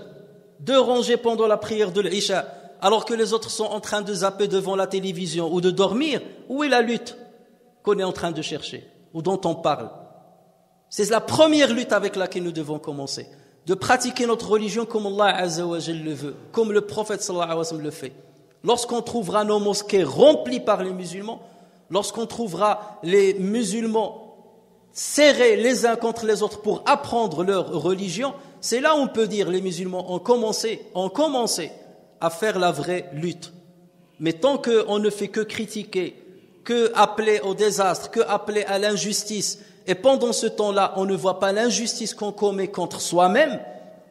2 rangées pendant la prière de l'Isha, alors que les autres sont en train de zapper devant la télévision ou de dormir, où est la lutte qu'on est en train de chercher ou dont on parle? C'est la première lutte avec laquelle nous devons commencer, de pratiquer notre religion comme Allah Azza wa Jalla le veut, comme le prophète sallallahu alayhi wa sallam le fait. Lorsqu'on trouvera nos mosquées remplies par les musulmans, lorsqu'on trouvera les musulmans serrés les uns contre les autres pour apprendre leur religion, c'est là où on peut dire les musulmans ont commencé à faire la vraie lutte. Mais tant qu'on ne fait que critiquer, que appeler au désastre, que appeler à l'injustice, et pendant ce temps-là, on ne voit pas l'injustice qu'on commet contre soi-même,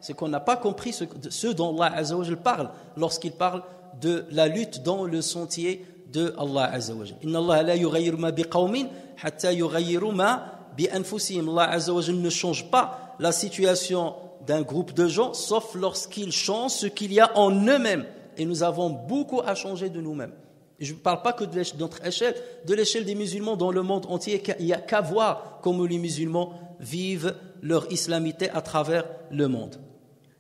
c'est qu'on n'a pas compris ce dont Allah Azza wa Jal parle lorsqu'il parle de la lutte dans le sentier de Allah Azza wa Jal. Inna Allah la yughayyiru ma biqawmin hatta yughayyiru ma bi anfusihim. Allah Azza wa Jal ne change pas la situation d'un groupe de gens, sauf lorsqu'ils changent ce qu'il y a en eux-mêmes. Et nous avons beaucoup à changer de nous-mêmes. Et je ne parle pas que de notre échelle, de l'échelle des musulmans dans le monde entier. Il n'y a qu'à voir comment les musulmans vivent leur islamité à travers le monde.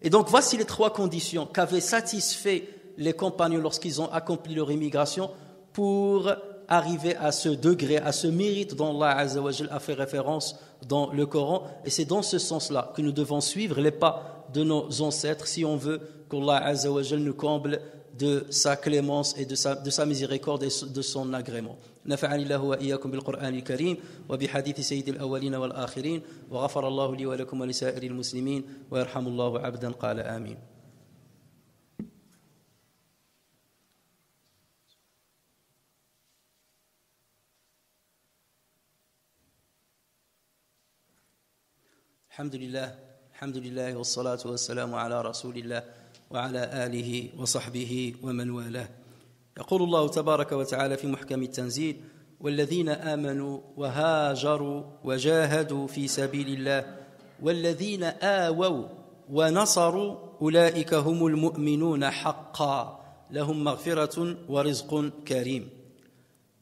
Et donc voici les 3 conditions qu'avaient satisfait les compagnons lorsqu'ils ont accompli leur immigration pour arriver à ce degré, à ce mérite dont Allah Azza wa Jal a fait référence dans le Coran. Et c'est dans ce sens-là que nous devons suivre les pas de nos ancêtres si on veut qu'Allah Azza wa Jal nous comble de sa clémence et de sa miséricorde et de son agrément. نفعني الله وإياكم بالقرآن الكريم وبحديث سيد الأولين والآخرين وغفر الله لي ولكم ولسائر المسلمين ويرحم الله عبدا قال آمين. الحمد لله والصلاة والسلام على رسول الله وعلى آله وصحبه ومن والاه. يقول الله تبارك وتعالى في محكم التنزيل: والذين آمنوا وهاجروا وجاهدوا في سبيل الله والذين آووا ونصروا أولئك هم المؤمنون حقا لهم مغفرة ورزق كريم.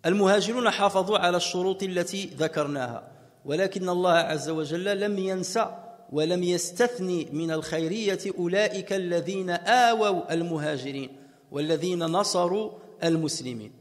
المهاجرون حافظوا على الشروط التي ذكرناها، ولكن الله عز وجل لم ينسى ولم يستثني من الخيرية أولئك الذين آووا المهاجرين والذين نصروا المسلمين،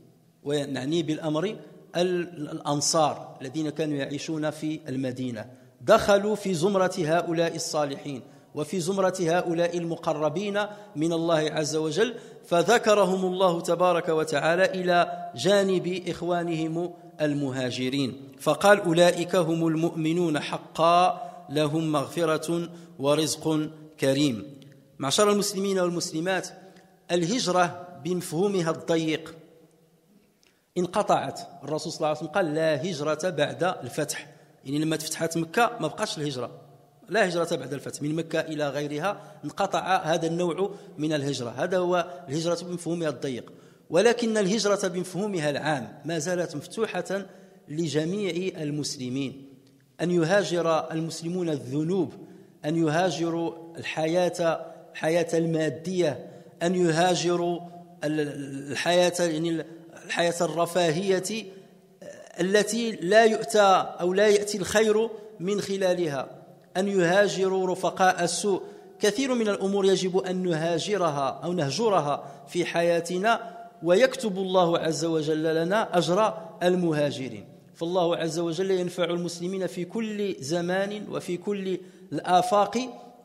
ونعني بالأمر الأنصار الذين كانوا يعيشون في المدينة، دخلوا في زمرة هؤلاء الصالحين وفي زمرة هؤلاء المقربين من الله عز وجل، فذكرهم الله تبارك وتعالى إلى جانب إخوانهم المهاجرين، فقال: أولئك هم المؤمنون حقا لهم مغفرة ورزق كريم. معشر المسلمين والمسلمات، الهجرة بمفهومها الضيق انقطعت. الرسول صلى الله عليه وسلم قال: لا هجرة بعد الفتح، يعني لما تفتحت مكة ما بقاش الهجرة، لا هجرة بعد الفتح، من مكة إلى غيرها انقطع هذا النوع من الهجرة. هذا هو الهجرة بمفهومها الضيق. ولكن الهجرة بمفهومها العام ما زالت مفتوحة لجميع المسلمين، أن يهاجر المسلمون الذنوب، أن يهاجروا الحياة المادية، أن يهاجروا الحياة الرفاهية التي لا يؤتى أو لا يأتي الخير من خلالها، أن يهاجروا رفقاء السوء. كثير من الأمور يجب أن نهاجرها أو نهجرها في حياتنا، ويكتب الله عز وجل لنا أجر المهاجرين. فالله عز وجل ينفع المسلمين في كل زمان وفي كل الآفاق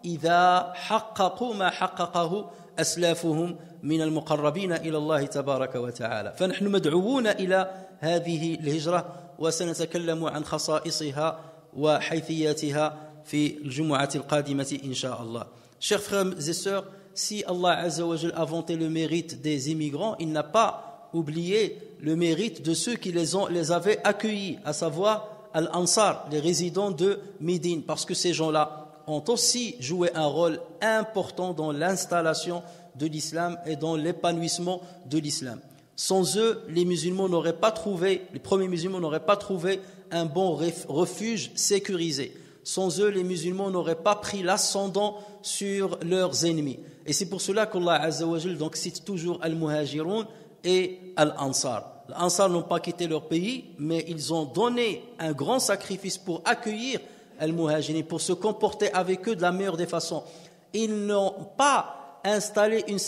إذا حققوا ما حققه أسلافهم من المقربين إلى الله تبارك وتعالى. فنحن مدعوون إلى هذه الهجرة، وسنتكلم عن خصائصها وحيثياتها في الجمعة القادمة إن شاء الله. Chers frères et sœurs, si Allah Azza wa Jal a vanté le mérite des immigrants, il n'a pas oublié le mérite de ceux qui les avaient accueillis, à savoir Al-Ansar, les résidents de Médine, parce que ces gens-là ont aussi joué un rôle important dans l'installation de l'islam et dans l'épanouissement de l'islam. Sans eux, les premiers musulmans n'auraient pas trouvé un bon refuge sécurisé. Sans eux, les musulmans n'auraient pas pris l'ascendant sur leurs ennemis. Et c'est pour cela qu'Allah Azza wa Jal donc cite toujours Al-Muhajiroun et Al-Ansar. Les Ansar n'ont pas quitté leur pays, mais ils ont donné un grand sacrifice pour accueillir Al-Muhajirin, pour se comporter avec eux de la meilleure des façons. Ils n'ont pas installé un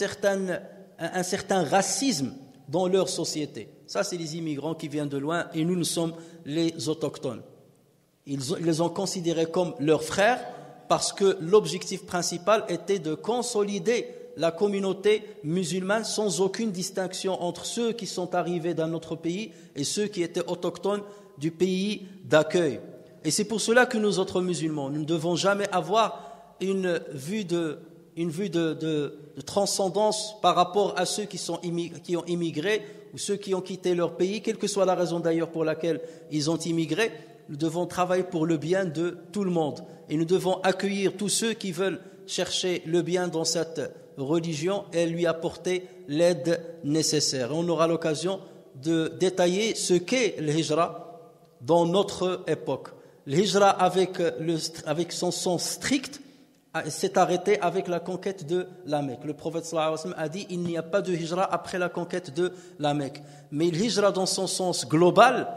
certain racisme dans leur société. Ça, c'est les immigrants qui viennent de loin et nous sommes les autochtones. Ils les ont considérés comme leurs frères parce que l'objectif principal était de consolider la communauté musulmane sans aucune distinction entre ceux qui sont arrivés d'un autre pays et ceux qui étaient autochtones du pays d'accueil. Et c'est pour cela que nous autres musulmans, nous ne devons jamais avoir une vue de transcendance par rapport à ceux qui ont immigré ou ceux qui ont quitté leur pays, quelle que soit la raison d'ailleurs pour laquelle ils ont immigré. Nous devons travailler pour le bien de tout le monde et nous devons accueillir tous ceux qui veulent chercher le bien dans cette religion et lui apporter l'aide nécessaire. Et on aura l'occasion de détailler ce qu'est le hijra dans notre époque. Le hijra avec son sens strict s'est arrêté avec la conquête de la Mecque. Le prophète sallallahu alayhi wa sallam a dit il n'y a pas de hijra après la conquête de la Mecque. Mais le hijra dans son sens global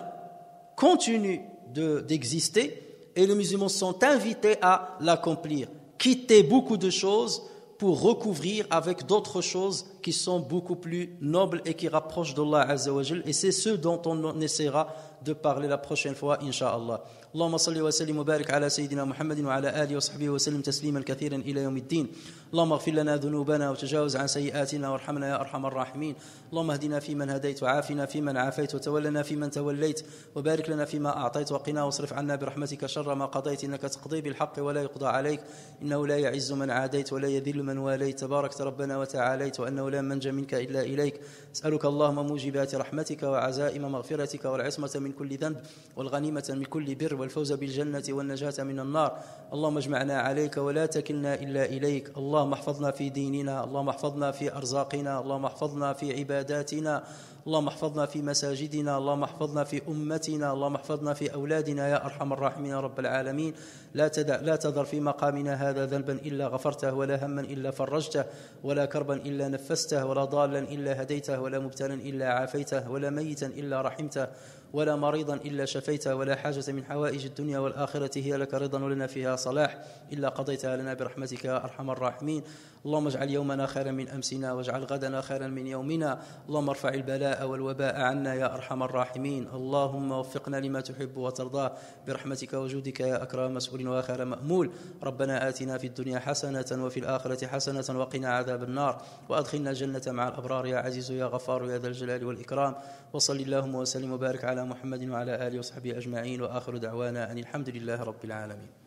continue d'exister et les musulmans sont invités à l'accomplir. Quitter beaucoup de choses pour recouvrir avec d'autres choses qui sont beaucoup plus nobles et qui rapprochent d'Allah Azza wa Jal. Et c'est ce dont on essaiera de parler la prochaine fois, Inch'Allah. اللهم صل وسلم وبارك على سيدنا محمد وعلى آله وصحبه وسلم تسليما كثيرا إلى يوم الدين. اللهم اغفر لنا ذنوبنا وتجاوز عن سيئاتنا وارحمنا يا أرحم الراحمين. اللهم اهدنا فيمن هديت وعافنا فيمن عافيت وتولنا فيمن توليت وبارك لنا فيما أعطيت وقنا واصرف عنا برحمتك شر ما قضيت إنك تقضي بالحق ولا يقضى عليك إنه لا يعز من عاديت ولا يذل من واليت تباركت ربنا وتعاليت وأنه لا منجى منك إلا إليك. أسألك اللهم موجبات رحمتك وعزائم مغفرتك والعصمة من كل ذنب والغنيمة من كل بر والفوز بالجنة والنجاة من النار. اللهم اجمعنا عليك ولا تكلنا إلا إليك. اللهم احفظنا في ديننا، اللهم احفظنا في أرزاقنا، اللهم احفظنا في عباداتنا، اللهم احفظنا في مساجدنا، اللهم احفظنا في أمتنا، اللهم احفظنا في أولادنا يا أرحم الراحمين رب العالمين. لا تذر في مقامنا هذا ذنبا إلا غفرته ولا هما إلا فرجته ولا كربا إلا نفسته ولا ضالا إلا هديته ولا مبتلا إلا عافيته ولا ميتا إلا رحمته ولا مريضا إلا شفيته ولا حاجة من حوائج الدنيا والآخرة هي لك رضا ولنا فيها صلاح إلا قضيتها لنا برحمتك يا أرحم الراحمين. اللهم اجعل يومنا خيرا من أمسنا واجعل غدنا خيرا من يومنا. اللهم ارفع البلاء والوباء عنا يا أرحم الراحمين. اللهم وفقنا لما تحب وترضى برحمتك وجودك يا أكرم مسؤول وآخر مأمول. ربنا آتنا في الدنيا حسنة وفي الآخرة حسنة وقنا عذاب النار وأدخلنا الجنة مع الأبرار يا عزيز يا غفار يا ذا الجلال والإكرام. وصل اللهم وسلم وبارك على محمد وعلى آله وصحبه أجمعين وآخر دعوانا أن الحمد لله رب العالمين.